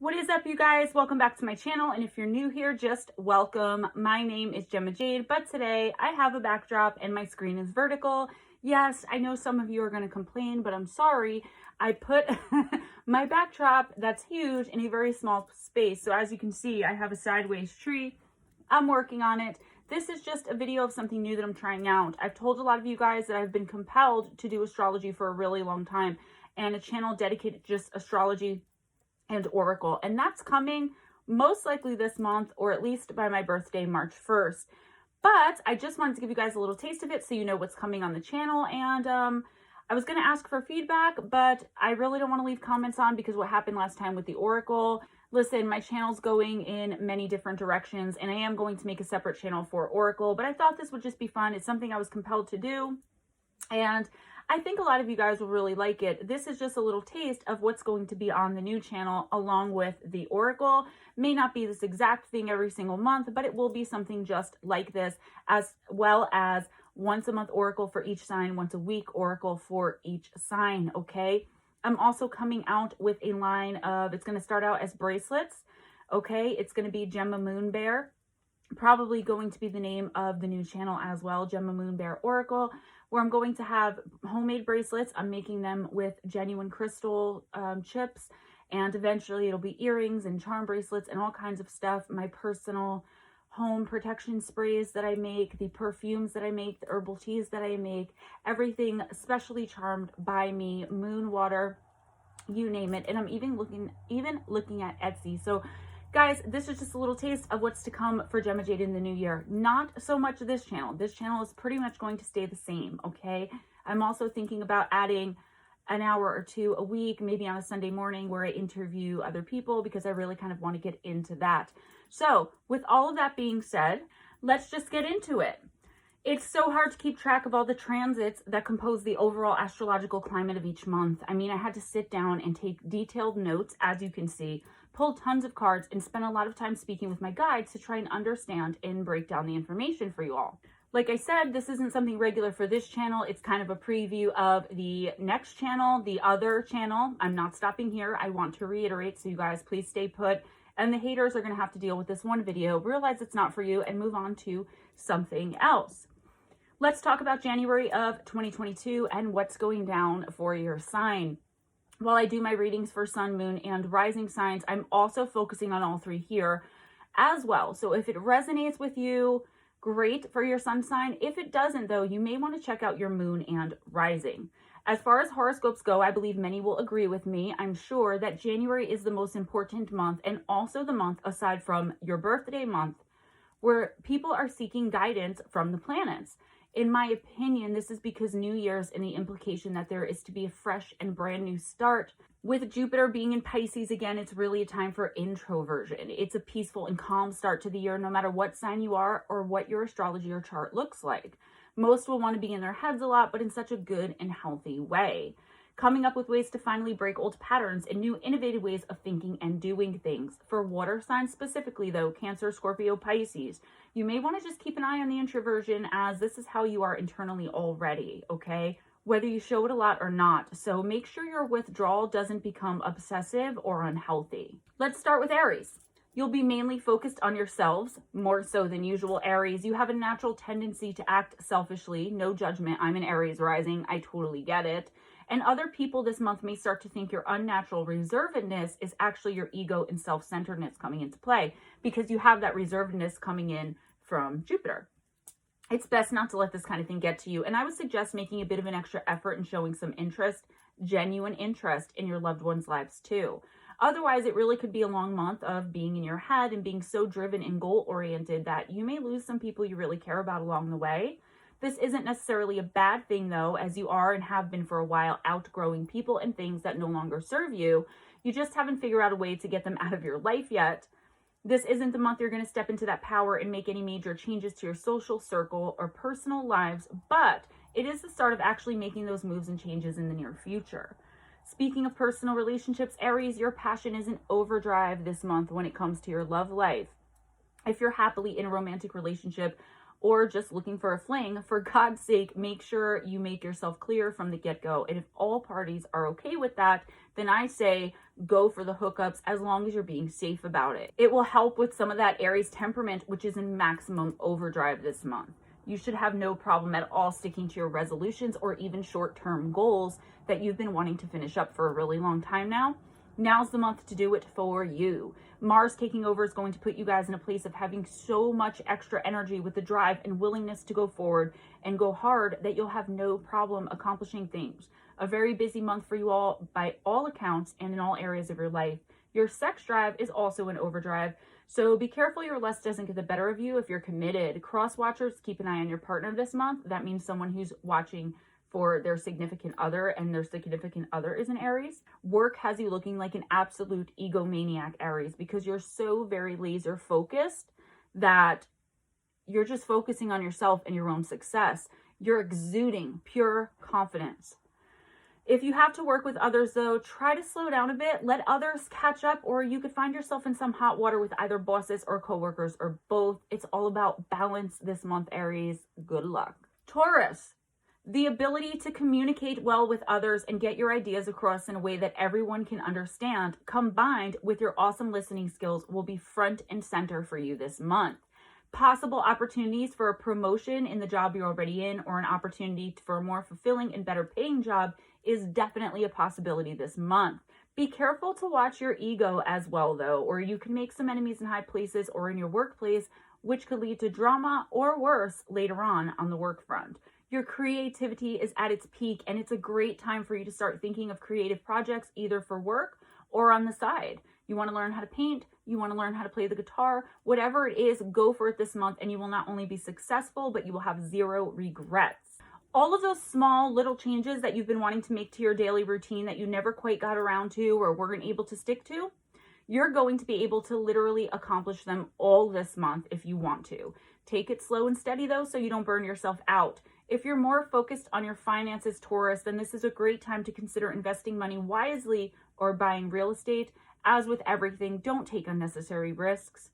What is up, you guys? Welcome back to my channel, and if you're new here, just welcome. My name is Gemma Jade, but today I have a backdrop and my screen is vertical. Yes, I know some of you are going to complain, but I'm sorry. I put my backdrop that's huge in a very small space. So as you can see, I have a sideways tree. I'm working on it. This is just a video of something new that I'm trying out. I've told a lot of you guys that I've been compelled to do astrology for a really long time, and a channel dedicated to just astrology and oracle, and that's coming most likely this month, or at least by my birthday, March 1st. But I just wanted to give you guys a little taste of it so you know what's coming on the channel. And I was going to ask for feedback, but I really don't want to leave comments on because what happened last time with the oracle. Listen, my channel's going in many different directions, and I am going to make a separate channel for oracle, but I thought this would just be fun. It's something I was compelled to do, and I think a lot of you guys will really like it. This is just a little taste of what's going to be on the new channel along with the oracle. May not be this exact thing every single month, but it will be something just like this, as well as once a month oracle for each sign, once a week oracle for each sign, okay? I'm also coming out with a line of, it's going to start out as bracelets, okay? It's going to be Gemma Moon Bear. Probably going to be the name of the new channel as well, Gemma MoonBearOracle, where I'm going to have homemade bracelets. I'm making them with genuine crystal chips, and eventually it'll be earrings and charm bracelets and all kinds of stuff. My personal home protection sprays that I make, the perfumes that I make, the herbal teas that I make, everything specially charmed by me, moon water, you name it. And I'm even looking at Etsy. So guys, this is just a little taste of what's to come for Gemma Jade in the new year. Not so much this channel. This channel is pretty much going to stay the same, okay? I'm also thinking about adding an hour or two a week, maybe on a Sunday morning, where I interview other people, because I really kind of want to get into that. So with all of that being said, let's just get into it. It's so hard to keep track of all the transits that compose the overall astrological climate of each month. I mean, I had to sit down and take detailed notes, as you can see, pulled tons of cards, and spent a lot of time speaking with my guides to try and understand and break down the information for you all. Like I said, this isn't something regular for this channel. It's kind of a preview of the next channel, the other channel. I'm not stopping here. I want to reiterate, so you guys please stay put. And the haters are going to have to deal with this one video, realize it's not for you, and move on to something else. Let's talk about January of 2022 and what's going down for your sign. While I do my readings for sun, moon, and rising signs, I'm also focusing on all three here as well. So if it resonates with you, great for your sun sign. If it doesn't, though, you may want to check out your moon and rising. As far as horoscopes go, I believe many will agree with me. I'm sure that January is the most important month, and also the month, aside from your birthday month, where people are seeking guidance from the planets. In my opinion, this is because New Year's and the implication that there is to be a fresh and brand new start. With Jupiter being in Pisces again, it's really a time for introversion. It's a peaceful and calm start to the year, no matter what sign you are or what your astrology or chart looks like. Most will want to be in their heads a lot, but in such a good and healthy way. Coming up with ways to finally break old patterns and new innovative ways of thinking and doing things. For water signs specifically, though, Cancer, Scorpio, Pisces, you may want to just keep an eye on the introversion, as this is how you are internally already, okay? Whether you show it a lot or not. So make sure your withdrawal doesn't become obsessive or unhealthy. Let's start with Aries. You'll be mainly focused on yourselves, more so than usual, Aries. You have a natural tendency to act selfishly. No judgment. I'm an Aries rising. I totally get it. And other people this month may start to think your unnatural reservedness is actually your ego and self-centeredness coming into play, because you have that reservedness coming in from Jupiter. It's best not to let this kind of thing get to you. And I would suggest making a bit of an extra effort and showing some interest, genuine interest in your loved ones' lives too. Otherwise, it really could be a long month of being in your head and being so driven and goal-oriented that you may lose some people you really care about along the way. This isn't necessarily a bad thing, though, as you are and have been for a while outgrowing people and things that no longer serve you. You just haven't figured out a way to get them out of your life yet. This isn't the month you're going to step into that power and make any major changes to your social circle or personal lives, but it is the start of actually making those moves and changes in the near future. Speaking of personal relationships, Aries, your passion is in overdrive this month when it comes to your love life. If you're happily in a romantic relationship or just looking for a fling, for God's sake, make sure you make yourself clear from the get-go. And if all parties are okay with that, then I say go for the hookups as long as you're being safe about it. It will help with some of that Aries temperament, which is in maximum overdrive this month. You should have no problem at all sticking to your resolutions or even short-term goals that you've been wanting to finish up for a really long time now. Now's the month to do it for you. Mars taking over is going to put you guys in a place of having so much extra energy with the drive and willingness to go forward and go hard that you'll have no problem accomplishing things. A very busy month for you all by all accounts and in all areas of your life. Your sex drive is also in overdrive, so be careful your lust doesn't get the better of you if you're committed. Cross watchers, keep an eye on your partner this month. That means someone who's watching for their significant other, and their significant other is an Aries. Work has you looking like an absolute egomaniac, Aries, because you're so very laser focused that you're just focusing on yourself and your own success. You're exuding pure confidence. If you have to work with others though, try to slow down a bit, let others catch up, or you could find yourself in some hot water with either bosses or coworkers or both. It's all about balance this month, Aries. Good luck. Taurus. The ability to communicate well with others and get your ideas across in a way that everyone can understand, combined with your awesome listening skills, will be front and center for you this month. Possible opportunities for a promotion in the job you're already in, or an opportunity for a more fulfilling and better paying job is definitely a possibility this month. Be careful to watch your ego as well though, or you can make some enemies in high places or in your workplace, which could lead to drama or worse later on the work front. Your creativity is at its peak, and it's a great time for you to start thinking of creative projects either for work or on the side. You want to learn how to paint, you want to learn how to play the guitar, whatever it is, go for it this month, and you will not only be successful, but you will have zero regrets. All of those small little changes that you've been wanting to make to your daily routine that you never quite got around to or weren't able to stick to, you're going to be able to literally accomplish them all this month if you want to. Take it slow and steady though, so you don't burn yourself out. If you're more focused on your finances, Taurus, then this is a great time to consider investing money wisely or buying real estate. As with everything, don't take unnecessary risks.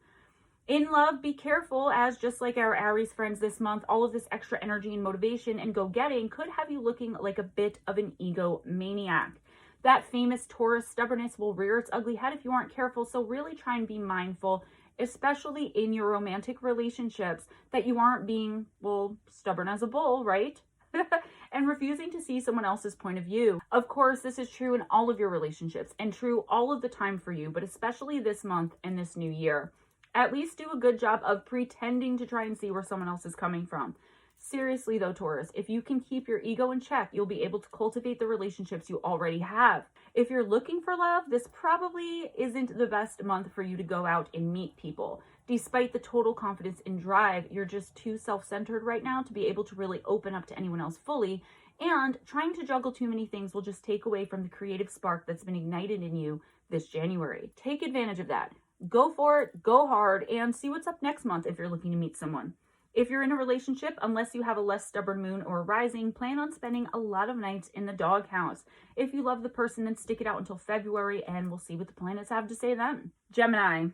In love, be careful, as just like our Aries friends this month, all of this extra energy and motivation and go-getting could have you looking like a bit of an egomaniac. That famous Taurus stubbornness will rear its ugly head if you aren't careful, so really try and be mindful, especially in your romantic relationships, that you aren't being, well, stubborn as a bull, right? And refusing to see someone else's point of view. Of course, this is true in all of your relationships and true all of the time for you, but especially this month and this new year. At least do a good job of pretending to try and see where someone else is coming from. Seriously though, Taurus, if you can keep your ego in check, you'll be able to cultivate the relationships you already have. If you're looking for love, this probably isn't the best month for you to go out and meet people. Despite the total confidence and drive, you're just too self-centered right now to be able to really open up to anyone else fully, and trying to juggle too many things will just take away from the creative spark that's been ignited in you this January. Take advantage of that. Go for it, go hard, and see what's up next month if you're looking to meet someone. If you're in a relationship, unless you have a less stubborn moon or rising, plan on spending a lot of nights in the doghouse. If you love the person, then stick it out until February, and we'll see what the planets have to say then. Gemini.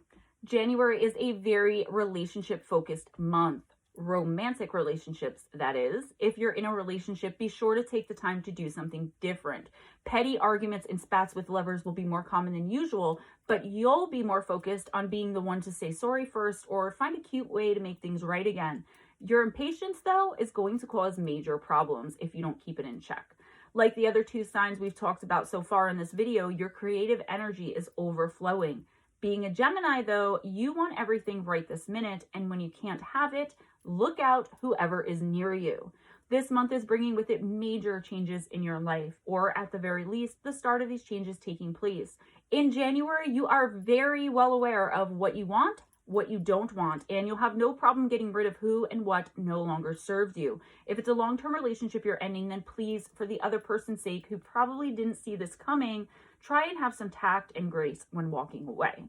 January is a very relationship-focused month. Romantic relationships, that is. If you're in a relationship, be sure to take the time to do something different. Petty arguments and spats with lovers will be more common than usual, but you'll be more focused on being the one to say sorry first or find a cute way to make things right again. Your impatience, though, is going to cause major problems if you don't keep it in check. Like the other two signs we've talked about so far in this video, your creative energy is overflowing. Being a Gemini, though, you want everything right this minute, and when you can't have it, look out whoever is near you. This month is bringing with it major changes in your life, or at the very least, the start of these changes taking place. In January, you are very well aware of what you want, what you don't want, and you'll have no problem getting rid of who and what no longer serves you. If it's a long-term relationship you're ending, then please, for the other person's sake who probably didn't see this coming, try and have some tact and grace when walking away.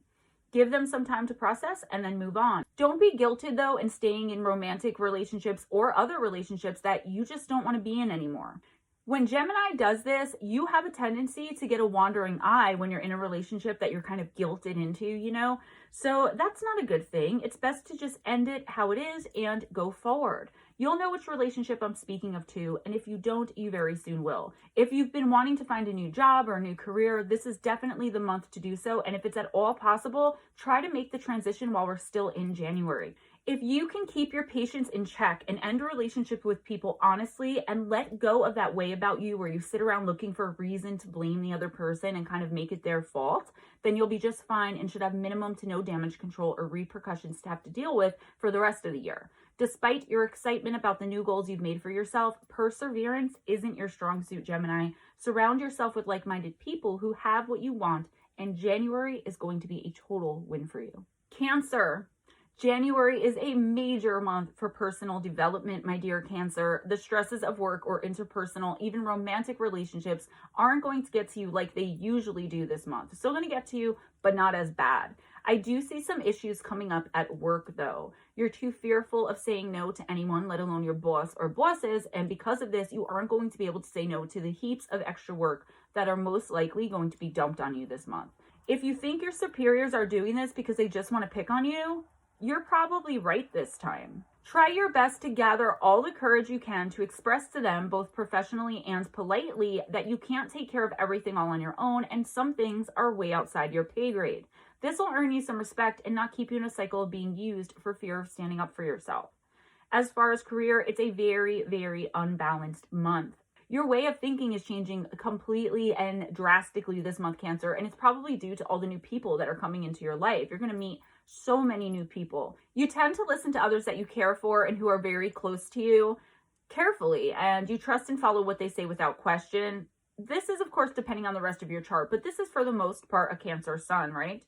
Give them some time to process and then move on. Don't be guilted though in staying in romantic relationships or other relationships that you just don't want to be in anymore. When Gemini does this, you have a tendency to get a wandering eye when you're in a relationship that you're kind of guilted into, you know? So that's not a good thing. It's best to just end it how it is and go forward. You'll know which relationship I'm speaking of too, and if you don't, you very soon will. If you've been wanting to find a new job or a new career, this is definitely the month to do so, and if it's at all possible, try to make the transition while we're still in January. If you can keep your patience in check and end a relationship with people honestly and let go of that way about you where you sit around looking for a reason to blame the other person and kind of make it their fault, then you'll be just fine and should have minimum to no damage control or repercussions to have to deal with for the rest of the year. Despite your excitement about the new goals you've made for yourself, perseverance isn't your strong suit, Gemini. Surround yourself with like-minded people who have what you want, and January is going to be a total win for you. Cancer. January is a major month for personal development, my dear Cancer. The stresses of work or interpersonal, even romantic relationships aren't going to get to you like they usually do this month. Still going to get to you, but not as bad. I do see some issues coming up at work though. You're too fearful of saying no to anyone, let alone your boss or bosses, and because of this, you aren't going to be able to say no to the heaps of extra work that are most likely going to be dumped on you this month. If you think your superiors are doing this because they just want to pick on you, you're probably right this time. Try your best to gather all the courage you can to express to them, both professionally and politely, that you can't take care of everything all on your own and some things are way outside your pay grade. This will earn you some respect and not keep you in a cycle of being used for fear of standing up for yourself. As far as career, it's a very, very unbalanced month. Your way of thinking is changing completely and drastically this month, Cancer, and it's probably due to all the new people that are coming into your life. You're going to meet so many new people. You tend to listen to others that you care for and who are very close to you carefully, and you trust and follow what they say without question. This is, of course, depending on the rest of your chart, but this is for the most part a Cancer sun, right?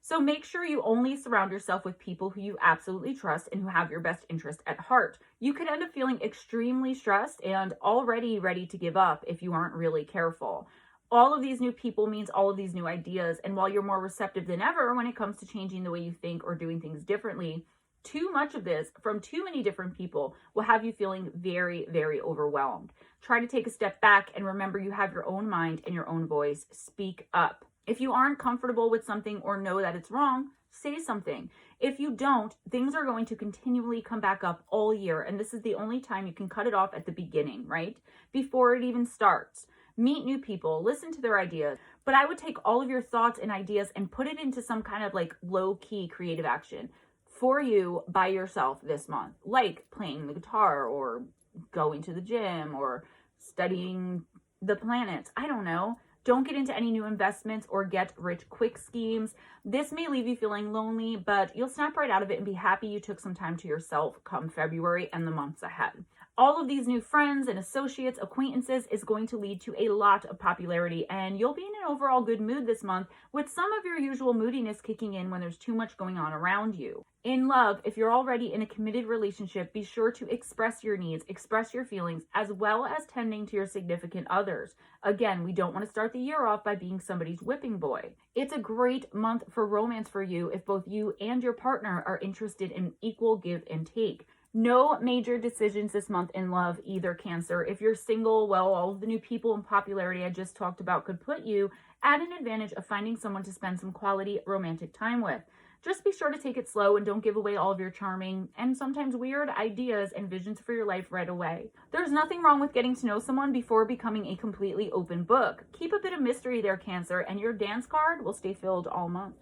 So make sure you only surround yourself with people who you absolutely trust and who have your best interest at heart. You could end up feeling extremely stressed and already ready to give up if you aren't really careful. All of these new people means all of these new ideas, and while you're more receptive than ever when it comes to changing the way you think or doing things differently, too much of this from too many different people will have you feeling very, very overwhelmed. Try to take a step back and remember you have your own mind and your own voice. Speak up. If you aren't comfortable with something or know that it's wrong, say something. If you don't, things are going to continually come back up all year, and this is the only time you can cut it off at the beginning, right? Before it even starts. Meet new people, listen to their ideas, but I would take all of your thoughts and ideas and put it into some kind of like low-key creative action for you by yourself this month, like playing the guitar or going to the gym or studying the planets. I don't know. Don't get into any new investments or get rich quick schemes. This may leave you feeling lonely, but you'll snap right out of it and be happy you took some time to yourself come February and the months ahead. All of these new friends and associates, acquaintances is going to lead to a lot of popularity, and you'll be in an overall good mood this month with some of your usual moodiness kicking in when there's too much going on around you. In love, if you're already in a committed relationship, be sure to express your needs, express your feelings, as well as tending to your significant others. Again, we don't want to start the year off by being somebody's whipping boy. It's a great month for romance for you if both you and your partner are interested in equal give and take. No major decisions this month in love either, Cancer. If you're single, well, all of the new people and popularity I just talked about could put you at an advantage of finding someone to spend some quality romantic time with. Just be sure to take it slow and don't give away all of your charming and sometimes weird ideas and visions for your life right away. There's nothing wrong with getting to know someone before becoming a completely open book. Keep a bit of mystery there, Cancer, and your dance card will stay filled all month.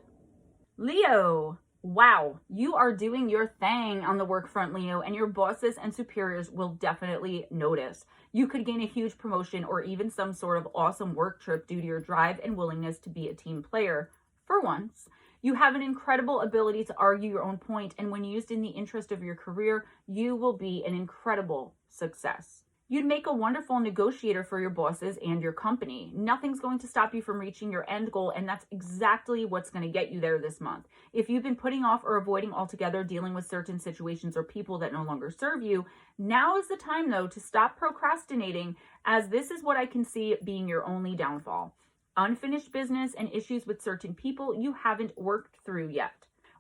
Leo. Wow, you are doing your thing on the work front, Leo, and your bosses and superiors will definitely notice. You could gain a huge promotion or even some sort of awesome work trip due to your drive and willingness to be a team player. For once, you have an incredible ability to argue your own point, and when used in the interest of your career, you will be an incredible success. You'd make a wonderful negotiator for your bosses and your company. Nothing's going to stop you from reaching your end goal, and that's exactly what's going to get you there this month. If you've been putting off or avoiding altogether dealing with certain situations or people that no longer serve you, now is the time, though, to stop procrastinating, as this is what I can see being your only downfall. Unfinished business and issues with certain people you haven't worked through yet.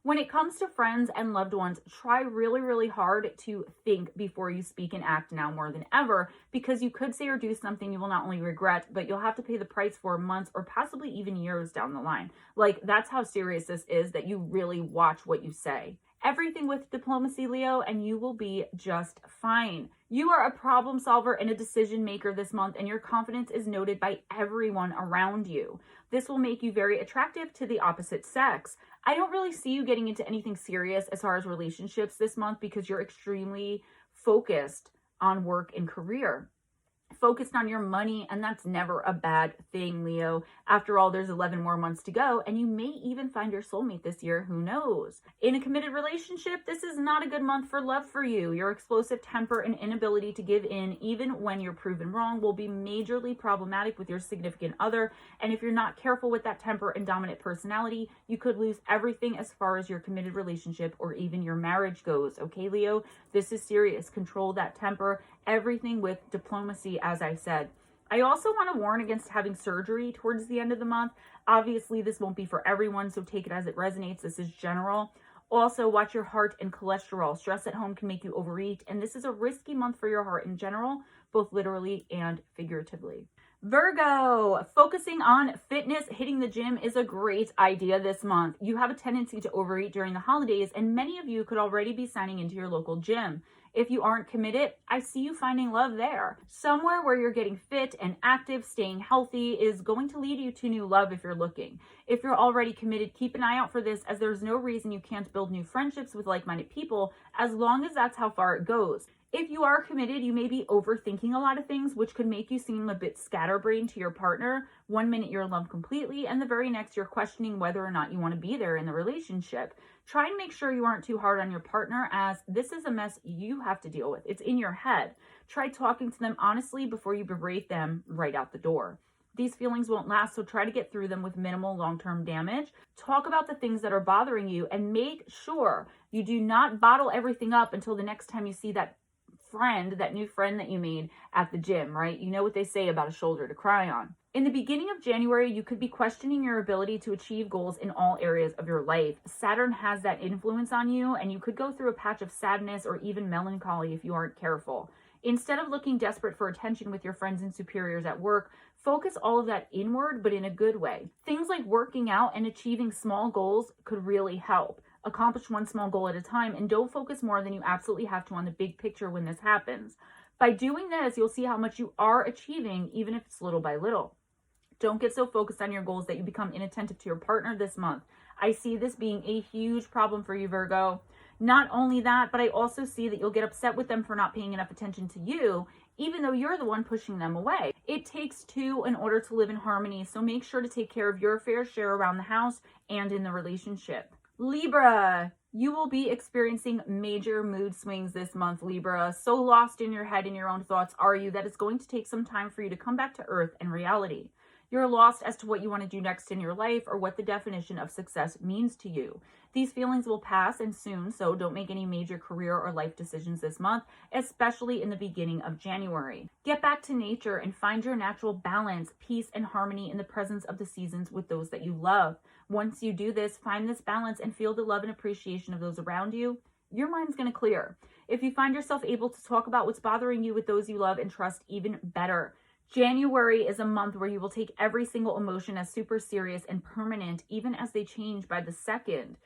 When it comes to friends and loved ones, try really, really hard to think before you speak and act now more than ever, because you could say or do something you will not only regret, but you'll have to pay the price for months or possibly even years down the line. Like, that's how serious this is, that you really watch what you say. everything with diplomacy, Leo, and you will be just fine. You are a problem solver and a decision maker this month, and your confidence is noted by everyone around you. This will make you very attractive to the opposite sex. I don't really see you getting into anything serious as far as relationships this month because you're extremely focused on work and career. Focused on your money, and that's never a bad thing, Leo. After all, there's 11 more months to go, and you may even find your soulmate this year. Who knows? In a committed relationship, this is not a good month for love for you. Your explosive temper and inability to give in, even when you're proven wrong, will be majorly problematic with your significant other. And if you're not careful with that temper and dominant personality, you could lose everything as far as your committed relationship or even your marriage goes. Okay, Leo? This is serious. Control that temper. Everything with diplomacy, as I said. I also want to warn against having surgery towards the end of the month. Obviously, this won't be for everyone, so take it as it resonates. This is general. Also, watch your heart and cholesterol. Stress at home can make you overeat, and this is a risky month for your heart in general, both literally and figuratively. Virgo, focusing on fitness, hitting the gym is a great idea this month. You have a tendency to overeat during the holidays, and many of you could already be signing into your local gym. If you aren't committed, I see you finding love there. Somewhere where you're getting fit and active, staying healthy is going to lead you to new love if you're looking. If you're already committed, keep an eye out for this, as there's no reason you can't build new friendships with like-minded people as long as that's how far it goes. If you are committed, you may be overthinking a lot of things, which could make you seem a bit scatterbrained to your partner. One minute you're in love completely, and the very next you're questioning whether or not you want to be there in the relationship. Try and make sure you aren't too hard on your partner, as this is a mess you have to deal with. It's in your head. Try talking to them honestly before you berate them right out the door. These feelings won't last, so try to get through them with minimal long-term damage. Talk about the things that are bothering you, and make sure you do not bottle everything up until the next time you see that new friend that you made at the gym, right? You know what they say about a shoulder to cry on. In the beginning of January, you could be questioning your ability to achieve goals in all areas of your life. Saturn has that influence on you, and you could go through a patch of sadness or even melancholy if you aren't careful. Instead of looking desperate for attention with your friends and superiors at work, focus all of that inward, but in a good way. Things like working out and achieving small goals could really help. Accomplish one small goal at a time, and don't focus more than you absolutely have to on the big picture when this happens. By doing this, you'll see how much you are achieving, even if it's little by little. Don't get so focused on your goals that you become inattentive to your partner this month. I see this being a huge problem for you, Virgo. Not only that, but I also see that you'll get upset with them for not paying enough attention to you, even though you're the one pushing them away. It takes two in order to live in harmony, so make sure to take care of your fair share around the house and in the relationship. Libra, you will be experiencing major mood swings this month, Libra. So lost in your head and your own thoughts are you that it's going to take some time for you to come back to earth and reality. You're lost as to what you want to do next in your life or what the definition of success means to you. These feelings will pass and soon, so don't make any major career or life decisions this month, especially in the beginning of January. Get back to nature and find your natural balance, peace, and harmony in the presence of the seasons with those that you love. Once you do this, find this balance and feel the love and appreciation of those around you, your mind's going to clear. If you find yourself able to talk about what's bothering you with those you love and trust, even better. January is a month where you will take every single emotion as super serious and permanent, even as they change by the second.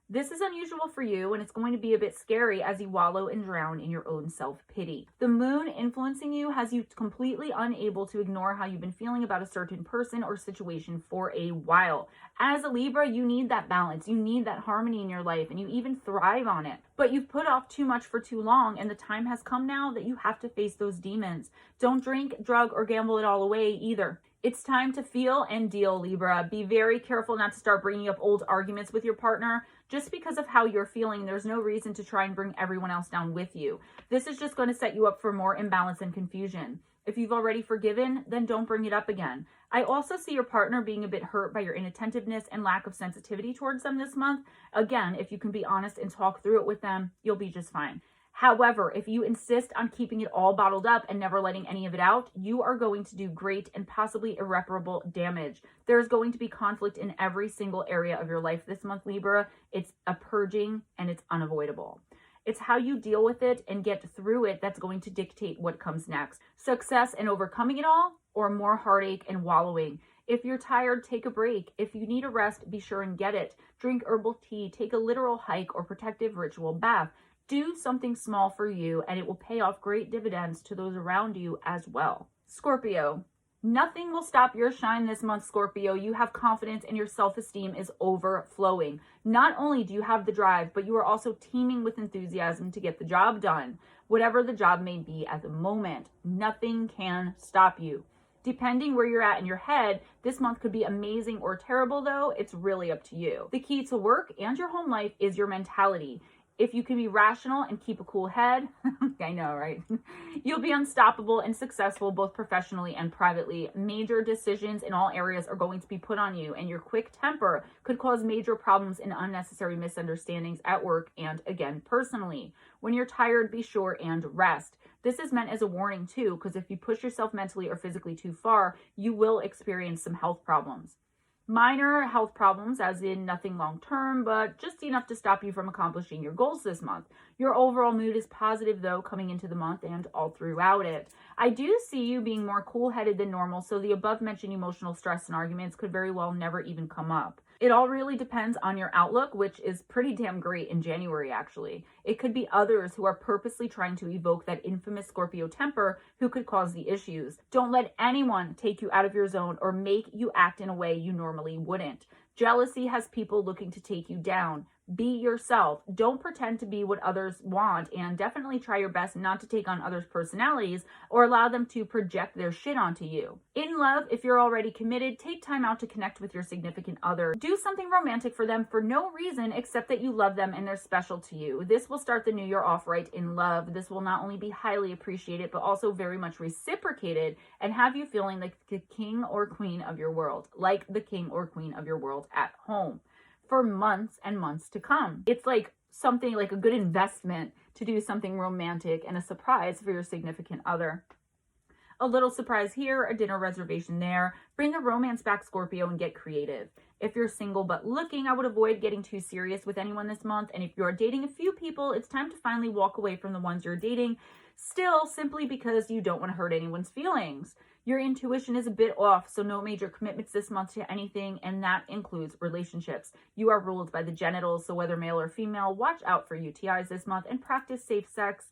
This is unusual for you, and it's going to be a bit scary as you wallow and drown in your own self-pity. The moon influencing you has you completely unable to ignore how you've been feeling about a certain person or situation for a while. As a Libra, you need that balance. You need that harmony in your life, and you even thrive on it. But you've put off too much for too long, and the time has come now that you have to face those demons. Don't drink, drug, or gamble it all away either. It's time to feel and deal, Libra. Be very careful not to start bringing up old arguments with your partner. Just because of how you're feeling, there's no reason to try and bring everyone else down with you. This is just going to set you up for more imbalance and confusion. If you've already forgiven, then don't bring it up again. I also see your partner being a bit hurt by your inattentiveness and lack of sensitivity towards them this month. Again, if you can be honest and talk through it with them, you'll be just fine. However, if you insist on keeping it all bottled up and never letting any of it out, you are going to do great and possibly irreparable damage. There's going to be conflict in every single area of your life this month, Libra. It's a purging and it's unavoidable. It's how you deal with it and get through it that's going to dictate what comes next. Success in overcoming it all, or more heartache and wallowing. If you're tired, take a break. If you need a rest, be sure and get it. Drink herbal tea, take a literal hike or protective ritual bath. Do something small for you and it will pay off great dividends to those around you as well. Scorpio. Nothing will stop your shine this month, Scorpio. You have confidence and your self-esteem is overflowing. Not only do you have the drive, but you are also teeming with enthusiasm to get the job done. Whatever the job may be at the moment, nothing can stop you. Depending where you're at in your head, this month could be amazing or terrible, though. It's really up to you. The key to work and your home life is your mentality. If you can be rational and keep a cool head, I know, right? You'll be unstoppable and successful both professionally and privately. Major decisions in all areas are going to be put on you, and your quick temper could cause major problems and unnecessary misunderstandings at work and, again, personally. When you're tired, be sure and rest. This is meant as a warning, too, because if you push yourself mentally or physically too far, you will experience some health problems. Minor health problems, as in nothing long-term, but just enough to stop you from accomplishing your goals this month. Your overall mood is positive, though, coming into the month and all throughout it. I do see you being more cool-headed than normal, so the above-mentioned emotional stress and arguments could very well never even come up. It all really depends on your outlook, which is pretty damn great in January, actually. It could be others who are purposely trying to evoke that infamous Scorpio temper who could cause the issues. Don't let anyone take you out of your zone or make you act in a way you normally wouldn't. Jealousy has people looking to take you down. Be yourself. Don't pretend to be what others want, and definitely try your best not to take on others' personalities or allow them to project their shit onto you. In love, if you're already committed, take time out to connect with your significant other. Do something romantic for them for no reason except that you love them and they're special to you. This will start the new year off right in love. This will not only be highly appreciated, but also very much reciprocated and have you feeling like the king or queen of your world, like the king or queen of your world at home, for months and months to come. It's like something like a good investment to do something romantic and a surprise for your significant other. A little surprise here, a dinner reservation there. Bring a romance back, Scorpio, and get creative. If you're single but looking, I would avoid getting too serious with anyone this month. And if you're dating a few people, it's time to finally walk away from the ones you're dating, still simply because you don't want to hurt anyone's feelings. Your intuition is a bit off, so no major commitments this month to anything, and that includes relationships. You are ruled by the genitals, so whether male or female, watch out for UTIs this month and practice safe sex.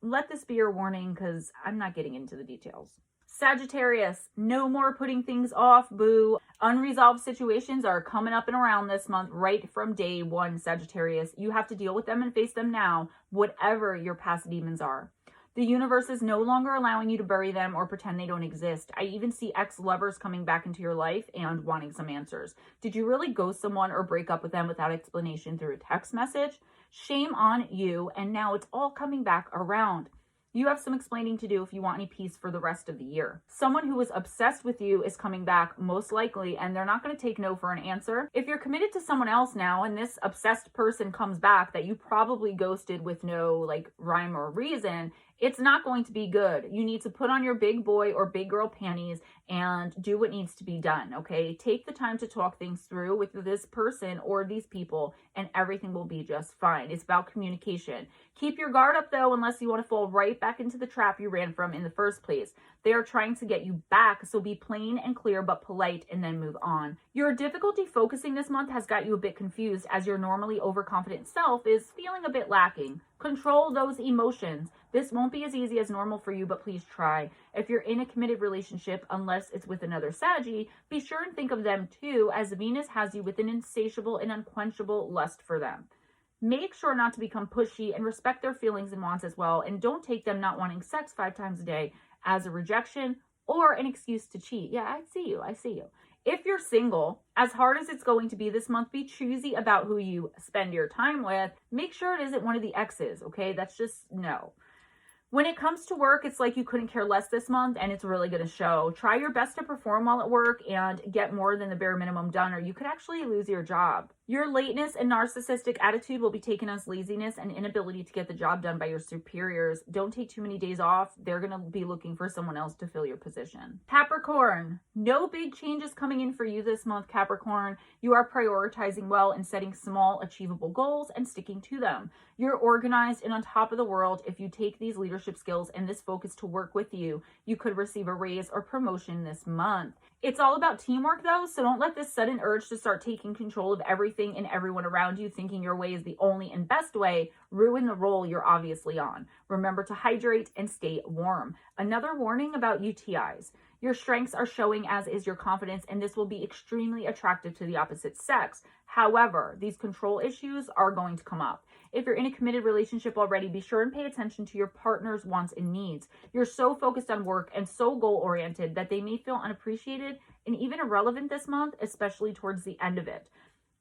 Let this be your warning, because I'm not getting into the details. Sagittarius, no more putting things off, boo. Unresolved situations are coming up and around this month, right from day one, Sagittarius. You have to deal with them and face them now, whatever your past demons are. The universe is no longer allowing you to bury them or pretend they don't exist. I even see ex-lovers coming back into your life and wanting some answers. Did you really ghost someone or break up with them without explanation through a text message? Shame on you, and now it's all coming back around. You have some explaining to do if you want any peace for the rest of the year. Someone who was obsessed with you is coming back, most likely, and they're not going to take no for an answer. If you're committed to someone else now and this obsessed person comes back that you probably ghosted with no rhyme or reason, it's not going to be good. You need to put on your big boy or big girl panties and do what needs to be done, okay? Take the time to talk things through with this person or these people, and everything will be just fine. It's about communication. Keep your guard up, though, unless you want to fall right back into the trap you ran from in the first place. They are trying to get you back, so be plain and clear but polite and then move on. Your difficulty focusing this month has got you a bit confused, as your normally overconfident self is feeling a bit lacking. Control those emotions. This won't be as easy as normal for you, but please try. If you're in a committed relationship, unless it's with another Saggy, be sure and think of them too, as Venus has you with an insatiable and unquenchable lust for them. Make sure not to become pushy and respect their feelings and wants as well, and don't take them not wanting sex 5 times a day as a rejection or an excuse to cheat. Yeah, I see you. If you're single, as hard as it's going to be this month, be choosy about who you spend your time with. Make sure it isn't one of the exes, okay? That's just no. When it comes to work, it's like you couldn't care less this month, and it's really going to show. Try your best to perform well at work and get more than the bare minimum done, or you could actually lose your job. Your lateness and narcissistic attitude will be taken as laziness and inability to get the job done by your superiors. Don't take too many days off. They're going to be looking for someone else to fill your position. Capricorn, no big changes coming in for you this month, Capricorn. You are prioritizing well and setting small, achievable goals and sticking to them. You're organized and on top of the world. If you take these leadership skills and this focus to work with you, you could receive a raise or promotion this month. It's all about teamwork though, so don't let this sudden urge to start taking control of everything and everyone around you, thinking your way is the only and best way, ruin the role you're obviously on. Remember to hydrate and stay warm. Another warning about UTIs. Your strengths are showing, as is your confidence, and this will be extremely attractive to the opposite sex. However, these control issues are going to come up. If you're in a committed relationship already, be sure and pay attention to your partner's wants and needs. You're so focused on work and so goal-oriented that they may feel unappreciated and even irrelevant this month, especially towards the end of it.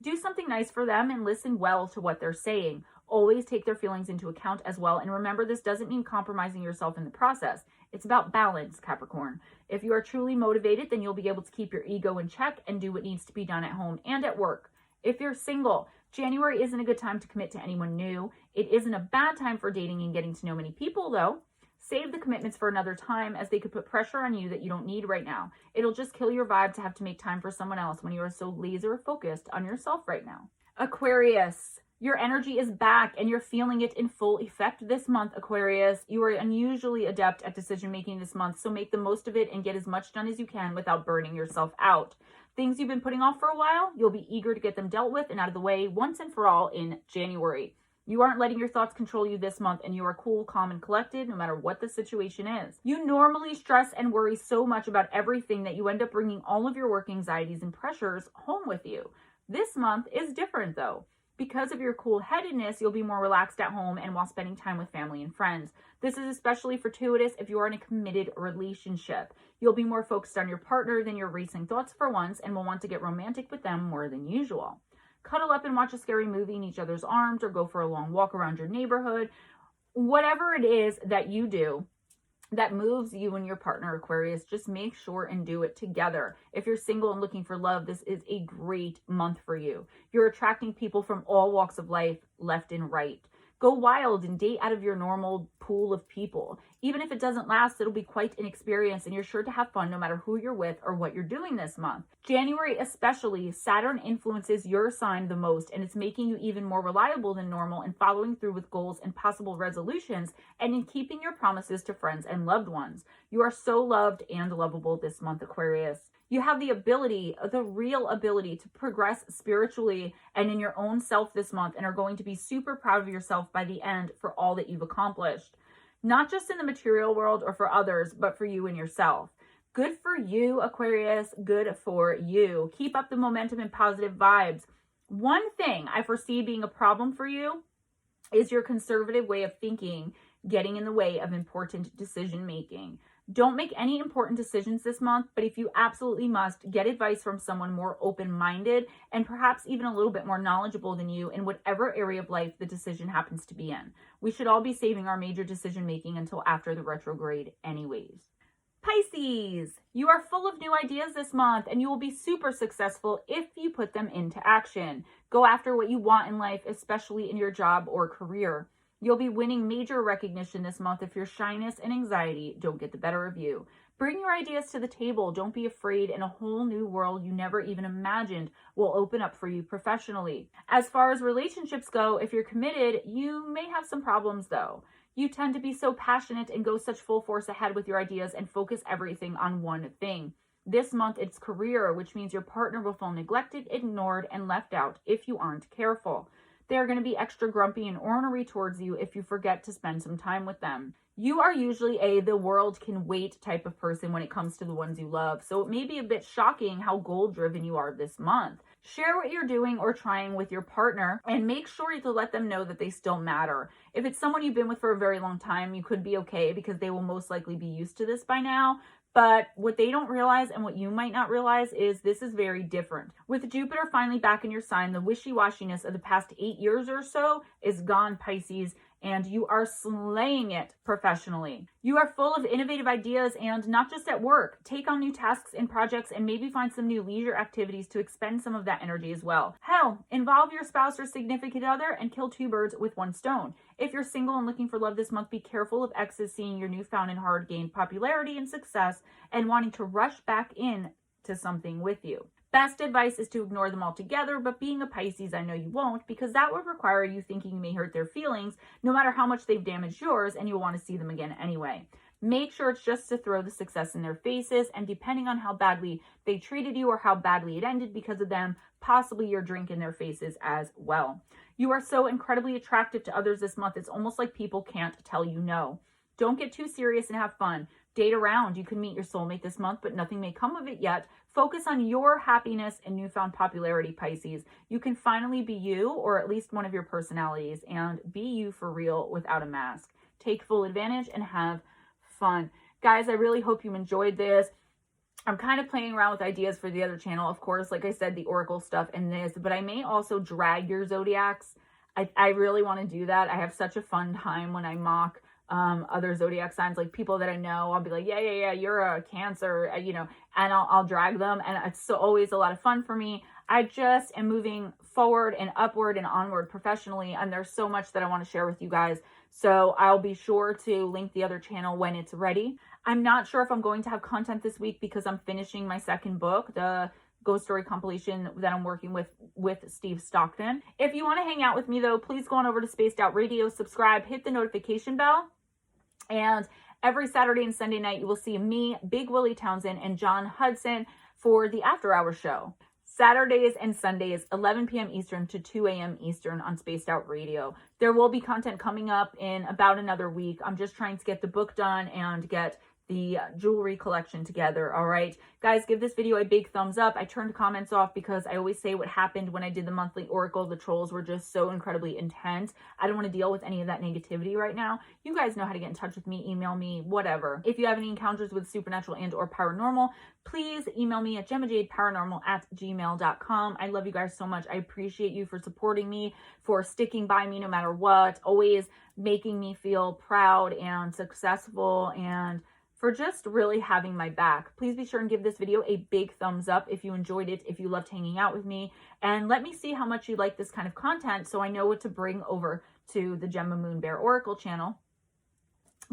Do something nice for them and listen well to what they're saying. Always take their feelings into account as well. And remember, this doesn't mean compromising yourself in the process. It's about balance, Capricorn. If you are truly motivated, then you'll be able to keep your ego in check and do what needs to be done at home and at work. If you're single, January isn't a good time to commit to anyone new. It isn't a bad time for dating and getting to know many people, though. Save the commitments for another time, as they could put pressure on you that you don't need right now. It'll just kill your vibe to have to make time for someone else when you are so laser focused on yourself right now. Aquarius, your energy is back and you're feeling it in full effect this month, Aquarius. You are unusually adept at decision making this month, so make the most of it and get as much done as you can without burning yourself out. Things you've been putting off for a while, you'll be eager to get them dealt with and out of the way once and for all in January. You aren't letting your thoughts control you this month, and you are cool, calm, and collected no matter what the situation is. You normally stress and worry so much about everything that you end up bringing all of your work anxieties and pressures home with you. This month is different though. Because of your cool-headedness, you'll be more relaxed at home and while spending time with family and friends. This is especially fortuitous if you are in a committed relationship. You'll be more focused on your partner than your racing thoughts for once, and will want to get romantic with them more than usual. Cuddle up and watch a scary movie in each other's arms, or go for a long walk around your neighborhood. Whatever it is that you do that moves you and your partner, Aquarius, just make sure and do it together. If you're single and looking for love, this is a great month for you. You're attracting people from all walks of life, left and right. Go wild and date out of your normal pool of people. Even if it doesn't last, it'll be quite an experience, and you're sure to have fun no matter who you're with or what you're doing this month. January especially, Saturn influences your sign the most, and it's making you even more reliable than normal in following through with goals and possible resolutions, and in keeping your promises to friends and loved ones. You are so loved and lovable this month, Aquarius. You have the ability, the real ability, to progress spiritually and in your own self this month, and are going to be super proud of yourself by the end for all that you've accomplished. Not just in the material world or for others, but for you and yourself. Good for you, Aquarius. Good for you. Keep up the momentum and positive vibes. One thing I foresee being a problem for you is your conservative way of thinking getting in the way of important decision making. Don't make any important decisions this month, but if you absolutely must, get advice from someone more open-minded and perhaps even a little bit more knowledgeable than you in whatever area of life the decision happens to be in. We should all be saving our major decision-making until after the retrograde anyways. Pisces, you are full of new ideas this month, and you will be super successful if you put them into action. Go after what you want in life, especially in your job or career. You'll be winning major recognition this month if your shyness and anxiety don't get the better of you. Bring your ideas to the table. Don't be afraid, and a whole new world you never even imagined will open up for you professionally. As far as relationships go, if you're committed, you may have some problems though. You tend to be so passionate and go such full force ahead with your ideas and focus everything on one thing. This month it's career, which means your partner will feel neglected, ignored, and left out if you aren't careful. They're going to be extra grumpy and ornery towards you if you forget to spend some time with them. You are usually a the world can wait type of person when it comes to the ones you love, so it may be a bit shocking how goal-driven you are this month. Share what you're doing or trying with your partner, and make sure to let them know that they still matter. If it's someone you've been with for a very long time, you could be okay because they will most likely be used to this by now. But what they don't realize, and what you might not realize, is this is very different. With Jupiter finally back in your sign, the wishy-washiness of the past 8 years or so is gone, Pisces, and you are slaying it professionally. You are full of innovative ideas, and not just at work. Take on new tasks and projects, and maybe find some new leisure activities to expend some of that energy as well. Hell, involve your spouse or significant other and kill 2 birds with 1 stone. If you're single and looking for love this month, be careful of exes seeing your newfound and hard-gained popularity and success and wanting to rush back in to something with you. Best advice is to ignore them altogether, but being a Pisces, I know you won't, because that would require you thinking you may hurt their feelings, no matter how much they've damaged yours, and you'll want to see them again anyway. make sure it's just to throw the success in their faces. And depending on how badly they treated you or how badly it ended because of them, possibly you're drinking their faces as well. You are so incredibly attractive to others this month. It's almost like people can't tell you no. Don't get too serious and have fun. Date around. You can meet your soulmate this month, but nothing may come of it yet. Focus on your happiness and newfound popularity, Pisces. You can finally be you, or at least one of your personalities, and be you for real without a mask. Take full advantage and have fun. Guys, I really hope you enjoyed this. I'm kind of playing around with ideas for the other channel. Of course, like I said, the Oracle stuff and this, but I may also drag your zodiacs. I really want to do that. I have such a fun time when I mock other zodiac signs, like people that I know. I'll be like, yeah, you're a Cancer, you know, and I'll drag them. And it's always a lot of fun for me. I just am moving forward and upward and onward professionally. And there's so much that I want to share with you guys. So I'll be sure to link the other channel when it's ready. I'm not sure if I'm going to have content this week because I'm finishing my second book, the ghost story compilation that I'm working with Steve Stockton. If you want to hang out with me though, please go on over to Spaced Out Radio, subscribe, hit the notification bell. And every Saturday and Sunday night, you will see me, Big Willie Townsend, and John Hudson for the After Hours show. Saturdays and Sundays, 11 p.m. Eastern to 2 a.m. Eastern on Spaced Out Radio. There will be content coming up in about another week. I'm just trying to get the book done and get the jewelry collection together. All right, guys, give this video a big thumbs up. I turned comments off because I always say what happened when I did the monthly oracle. The trolls were just so incredibly intense. I don't want to deal with any of that negativity right now. You guys know how to get in touch with me, email me, whatever. If you have any encounters with supernatural and or paranormal, please email me at GemmaJadeParanormal@gmail.com. I love you guys so much. I appreciate you for supporting me, for sticking by me no matter what, always making me feel proud and successful, and for just really having my back. Please be sure and give this video a big thumbs up if you enjoyed it, if you loved hanging out with me, and let me see how much you like this kind of content so I know what to bring over to the Gemma Moon Bear Oracle channel.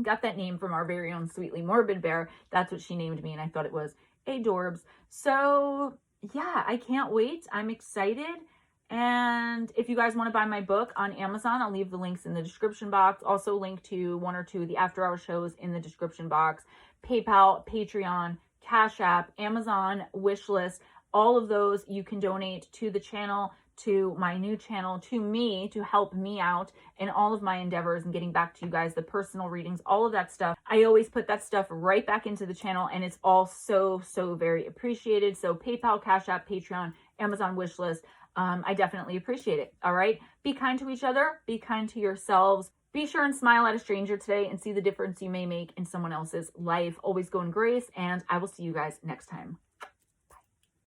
Got that name from our very own Sweetly Morbid Bear. That's what she named me, and I thought it was adorbs. So yeah, I can't wait. I'm excited. And if you guys want to buy my book on Amazon, I'll leave the links in the description box. Also link to one or two of the after hour shows in the description box. PayPal, Patreon, Cash App, Amazon, wishlist, all of those you can donate to the channel, to my new channel, to me, to help me out in all of my endeavors and getting back to you guys, the personal readings, all of that stuff. I always put that stuff right back into the channel, and it's all so very appreciated. So PayPal, Cash App, Patreon, Amazon wishlist. I definitely appreciate it. All right. Be kind to each other. Be kind to yourselves. Be sure and smile at a stranger today and see the difference you may make in someone else's life. Always go in grace, and I will see you guys next time.